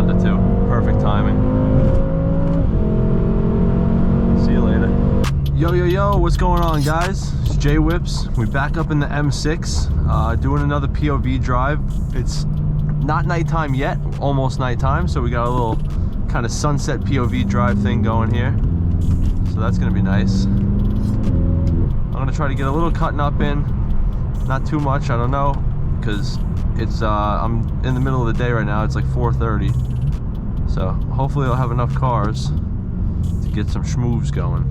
Honda too. Perfect timing. See you later. Yo, what's going on, guys? It's Jaywhips. We back up in the M6, doing another POV drive. It's not nighttime yet, almost nighttime, so we got a little kind of sunset POV drive thing going here. So that's gonna be nice. I'm gonna try to get a little cutting up in, not too much, I don't know, because it's I'm in the middle of the day right now. It's like 4:30, so hopefully I'll have enough cars to get some schmoves going.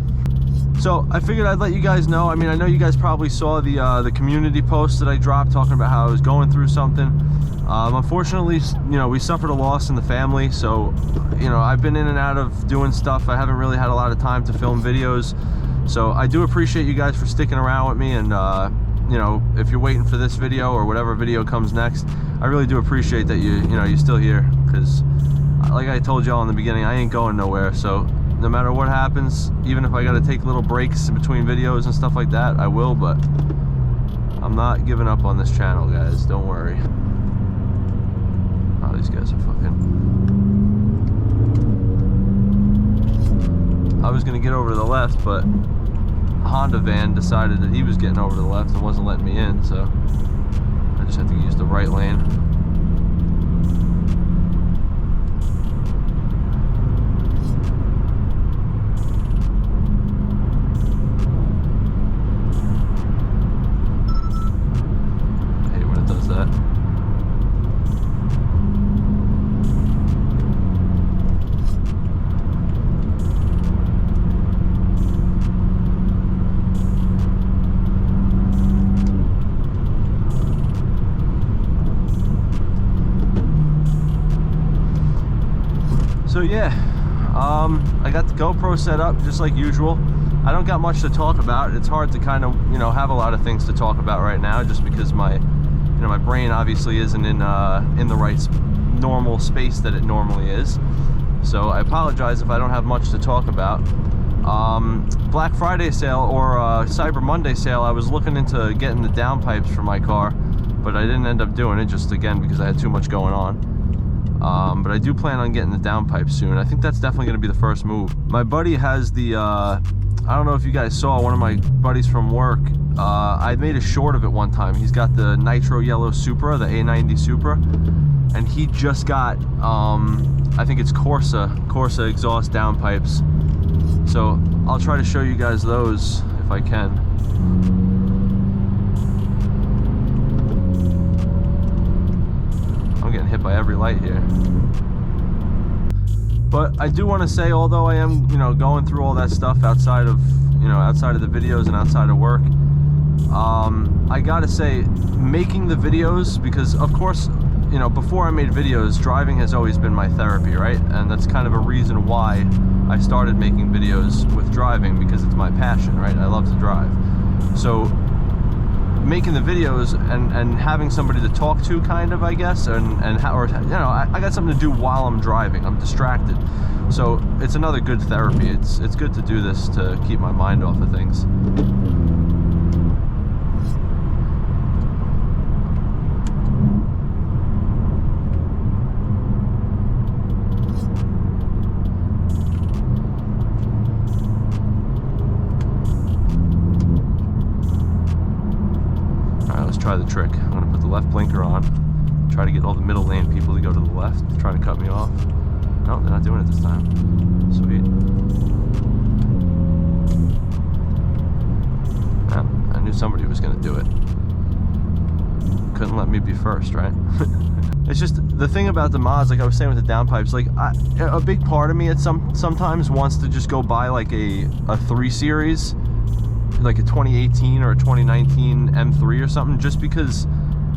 So I figured I'd let you guys know. I mean, I know you guys probably saw the community post that I dropped talking about how I was going through something. Unfortunately, you know, we suffered a loss in the family, so you know, I've been in and out of doing stuff. I haven't really had a lot of time to film videos, so I do appreciate you guys for sticking around with me. And you know, if you're waiting for this video or whatever video comes next, I really do appreciate that you're still here, because like I told y'all in the beginning, I ain't going nowhere. So no matter what happens, even if I got to take little breaks in between videos and stuff like that, I will, but I'm not giving up on this channel, guys. Don't worry. Oh, these guys are fucking... I was going to get over to the left, but a Honda van decided that he was getting over to the left and wasn't letting me in, so I just had to use the right lane. So yeah, I got the GoPro set up just like usual. I don't got much to talk about. It's hard to kind of, you know, have a lot of things to talk about right now, just because my brain obviously isn't in the right normal space that it normally is. So I apologize if I don't have much to talk about. Black Friday sale or Cyber Monday sale, I was looking into getting the downpipes for my car, but I didn't end up doing it, just again because I had too much going on. But I do plan on getting the downpipe soon. I think that's definitely going to be the first move. My buddy has the, I don't know if you guys saw, one of my buddies from work, I made a short of it one time. He's got the Nitro Yellow Supra, the A90 Supra, and he just got, I think it's Corsa exhaust downpipes. So I'll try to show you guys those if I can. I'm getting hit by every light here. But I do want to say, although I am, you know, going through all that stuff outside of the videos and outside of work, I gotta say, making the videos, because of course, you know, before I made videos, driving has always been my therapy, right? And that's kind of a reason why I started making videos with driving, because it's my passion, right? I love to drive. So making the videos and having somebody to talk to, kind of, I guess, or you know, I got something to do while I'm driving. I'm distracted, so it's another good therapy. It's good to do this to keep my mind off of things. Try the trick. I'm going to put the left blinker on, try to get all the middle lane people to go to the left, try to cut me off. No, they're not doing it this time. Sweet. Yeah, I knew somebody was going to do it. Couldn't let me be first, right? It's just the thing about the mods, like I was saying with the downpipes, like a big part of me sometimes wants to just go buy like a 3 Series, like a 2018 or a 2019 M3 or something, just because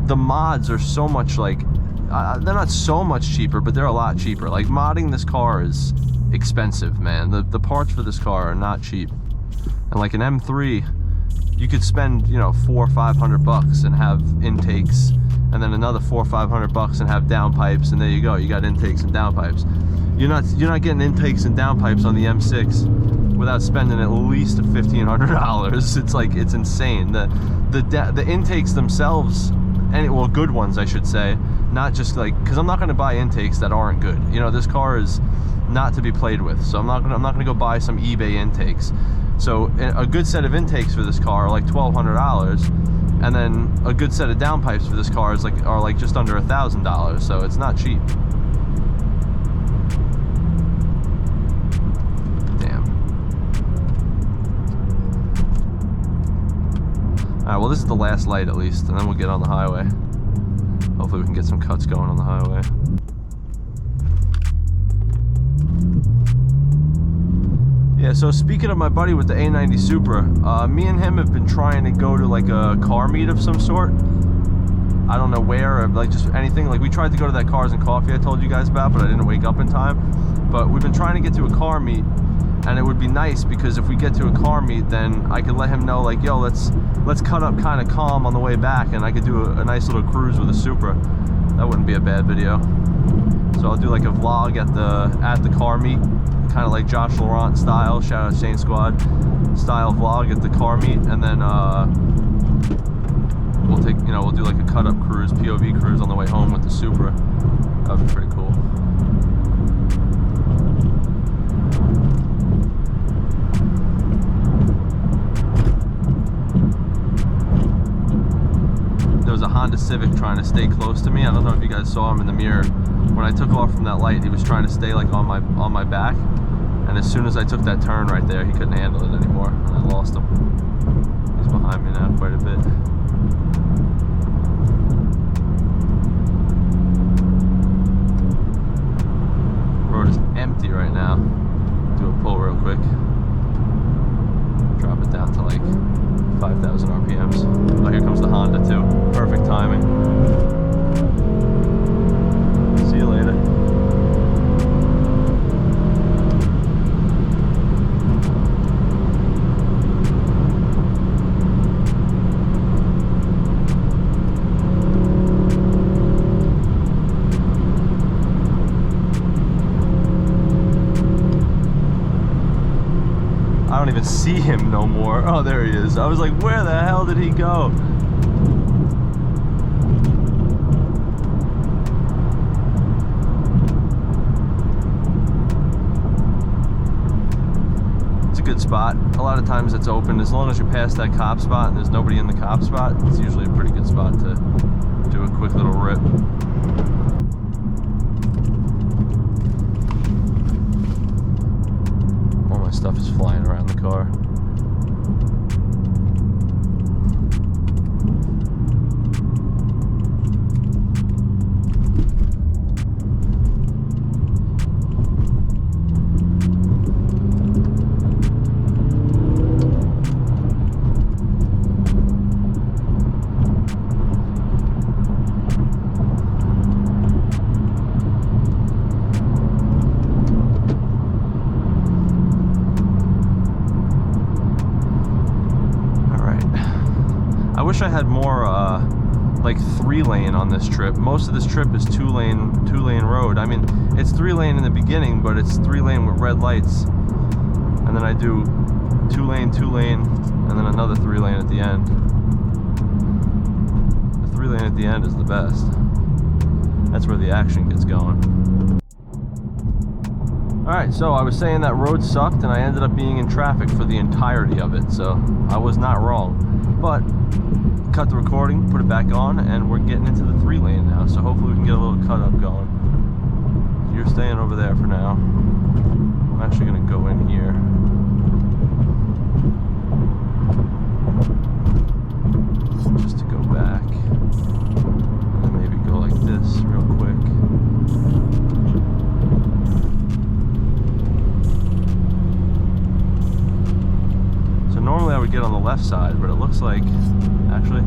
the mods are so much, like they're not so much cheaper, but they're a lot cheaper. Like, modding this car is expensive, man. The parts for this car are not cheap. And like an M3, you could spend, you know, $400 or $500 and have intakes, and then another $400 or $500 and have downpipes, and there you go, you got intakes and downpipes. You're not getting intakes and downpipes on the M6 without spending at least $1,500. It's like, it's insane. The intakes themselves, and well, good ones I should say, not just like, because I'm not going to buy intakes that aren't good. You know, this car is not to be played with, so I'm not gonna go buy some eBay intakes. So a good set of intakes for this car are like $1,200, and then a good set of downpipes for this car are like just under $1,000. So it's not cheap. Damn. All right, well, this is the last light at least, and then we'll get on the highway. Hopefully we can get some cuts going on the highway. Yeah, so speaking of my buddy with the A90 Supra, me and him have been trying to go to like a car meet of some sort. I don't know where, or like just anything. Like we tried to go to that Cars and Coffee I told you guys about, but I didn't wake up in time. But we've been trying to get to a car meet, and it would be nice because if we get to a car meet, then I could let him know like, yo, let's cut up kind of calm on the way back, and I could do a nice little cruise with a Supra. That wouldn't be a bad video. So I'll do like a vlog at the car meet, kind of like Josh Laurent style, shout out Saint Squad style vlog at the car meet, and then we'll do like a cut up cruise, POV cruise on the way home with the Supra. That would be pretty cool. There was a Honda Civic trying to stay close to me. I don't know if you guys saw him in the mirror. When I took off from that light, he was trying to stay like on my back. And as soon as I took that turn right there, he couldn't handle it anymore, and I lost him. He's behind me now quite a bit. Road is empty right now. Do a pull real quick. Drop it down to like 5,000 RPMs. Oh, here comes the Honda too. Perfect timing. See you later. I don't even see him no more. Oh, there he is. I was like, where the hell did he go? It's a good spot. A lot of times it's open. As long as you pass that cop spot and there's nobody in the cop spot, it's usually a pretty good spot to do a quick little rip. Stuff is flying around the car. I wish I had more like 3-lane on this trip. Most of this trip is two lane road. I mean, it's 3-lane in the beginning, but it's 3-lane with red lights, and then I do 2-lane, and then another 3-lane at the end. The 3-lane at the end is the best. That's where the action gets going. Alright, so I was saying that road sucked, and I ended up being in traffic for the entirety of it, so I was not wrong. But cut the recording, put it back on, and we're getting into the 3-lane now, so hopefully we can get a little cut up going. You're staying over there for now. I'm actually going to go in here. Just to go back. And then maybe go like this real quick. So normally I would get on the left side, but it looks like actually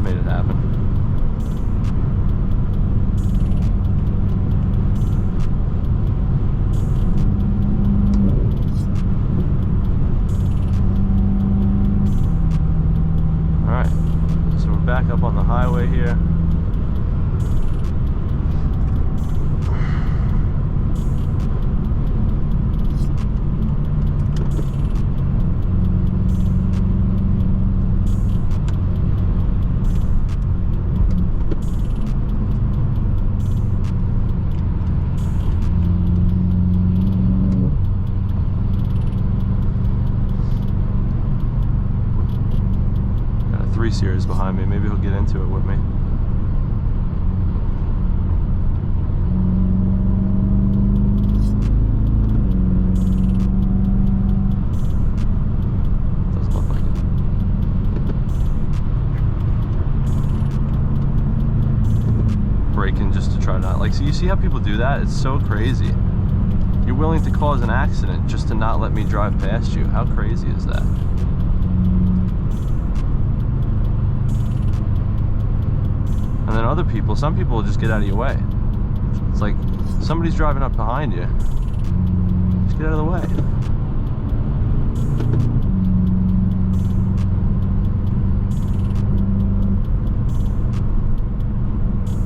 made it happen. All right, so we're back up on the highway here. this behind me. Maybe he'll get into it with me. Doesn't look like it. Braking just to try not, like, so you see how people do that? It's so crazy. You're willing to cause an accident just to not let me drive past you. How crazy is that? And then other people, some people will just get out of your way. It's like somebody's driving up behind you. Just get out of the way.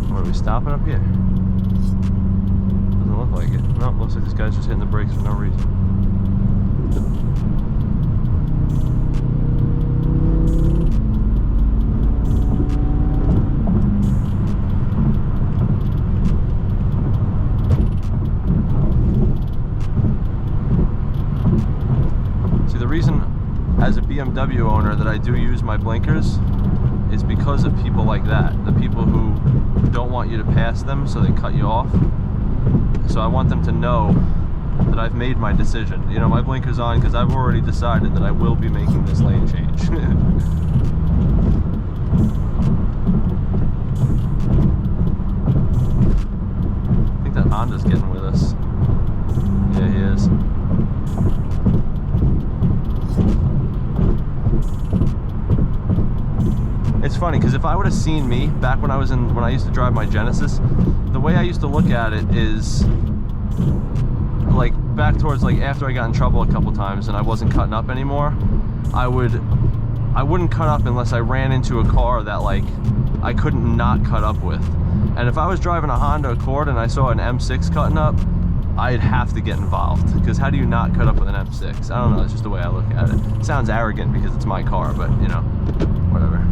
What, are we stopping up here? Doesn't look like it. No, looks like this guy's just hitting the brakes for no reason. See, the reason as a BMW owner that I do use my blinkers is because of people like that. The people who don't want you to pass them, so they cut you off. So I want them to know that I've made my decision. You know, my blinker's on because I've already decided that I will be making this lane change. I think that Honda's getting with us. Yeah, he is. It's funny because if I would have seen me back when I used to drive my Genesis, the way I used to look at it is like back towards like after I got in trouble a couple times and I wasn't cutting up anymore, I wouldn't cut up unless I ran into a car that like I couldn't not cut up with. And if I was driving a Honda Accord and I saw an M6 cutting up, I'd have to get involved, because how do you not cut up with an M6? I don't know, it's just the way I look at it. It sounds arrogant because it's my car, but you know, whatever.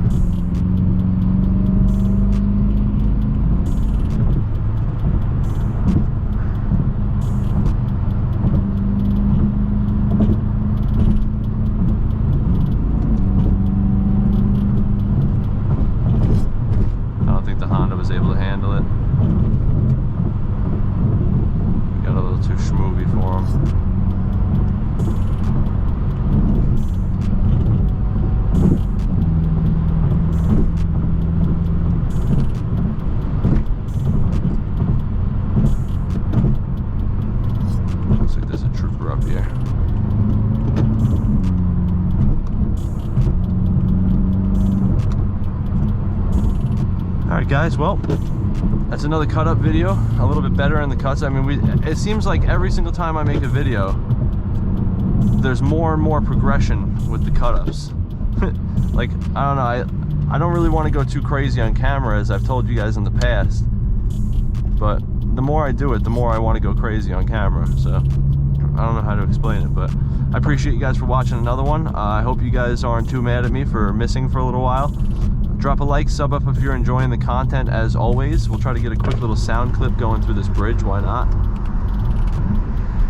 Was able to handle it. Got a little too schmoovy for him. Looks like there's a trooper up here. Alright guys, well, that's another cut up video. A little bit better in the cuts. I mean, it seems like every single time I make a video, there's more and more progression with the cut ups. Like, I don't know, I don't really want to go too crazy on camera, as I've told you guys in the past, but the more I do it, the more I want to go crazy on camera. So I don't know how to explain it, but I appreciate you guys for watching another one. I hope you guys aren't too mad at me for missing for a little while. Drop a like, sub up if you're enjoying the content. As always, we'll try to get a quick little sound clip going through this bridge. Why not?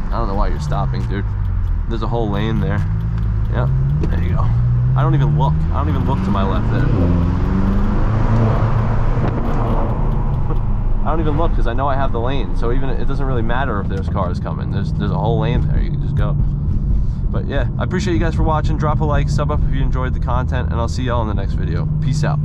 I don't know why you're stopping, dude. There's a whole lane there. Yep, there you go. I don't even look. I don't even look to my left there. I don't even look because I know I have the lane. So even it doesn't really matter if there's cars coming. There's a whole lane there. You can just go. But yeah, I appreciate you guys for watching. Drop a like, sub up if you enjoyed the content, and I'll see y'all in the next video. Peace out.